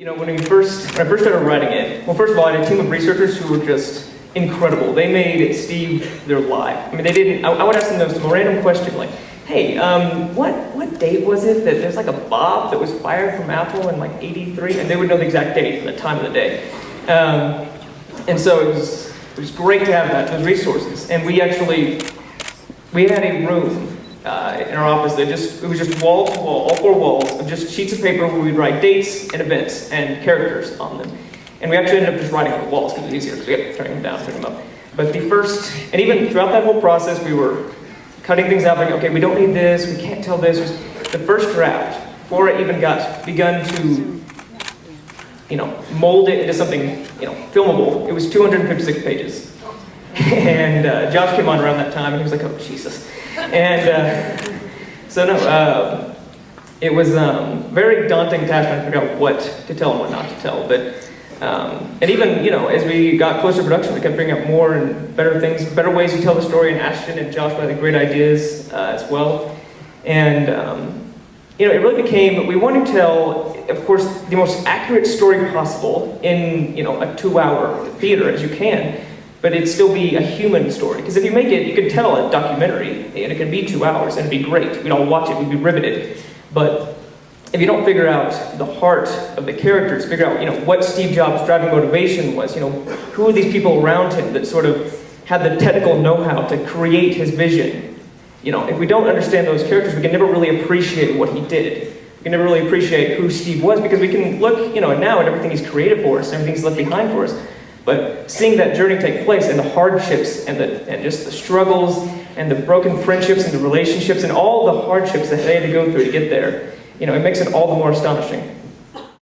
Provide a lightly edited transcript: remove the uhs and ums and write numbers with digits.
When I first started writing it, well, first of all, I had a team of researchers who were just incredible. They made Steve their life. I mean, they didn't, I would ask them this random question like, hey, what date was it that there's like a Bob that was fired from Apple in like 83? And they would know the exact date and the time of the day. And so it was great to have those resources. And we had a room in our office that it was just wall to wall, all four walls of just sheets of paper where we'd write dates and events and characters on them. And we actually ended up just writing on the walls because it was easier because we kept turning them down, turning them up. But and even throughout that whole process, we were cutting things out, like, okay, we don't need this, we can't tell this. The first draft, before it even begun to, mold it into something, filmable, it was 256 pages. And Josh came on around that time, and he was like, oh, Jesus. And it was a very daunting task trying to figure out what to tell and what not to tell. But and even, as we got closer to production, we kept figuring out more and better things, better ways to tell the story, and Ashton and Josh had great ideas as well. And, it really became, we wanted to tell, of course, the most accurate story possible in, a 2-hour theater as you can, but it'd still be a human story. Because if you make it, you could tell a documentary, and it could be 2 hours, and it'd be great. We'd all watch it, we'd be riveted. But if you don't figure out the heart of the characters, figure out, what Steve Jobs' driving motivation was, who are these people around him that sort of had the technical know-how to create his vision. If we don't understand those characters, we can never really appreciate what he did. We can never really appreciate who Steve was, because we can look, now at everything he's created for us, and everything he's left behind for us. But seeing that journey take place, and the hardships, and just the struggles, and the broken friendships, and the relationships, and all the hardships that they had to go through to get there, it makes it all the more astonishing.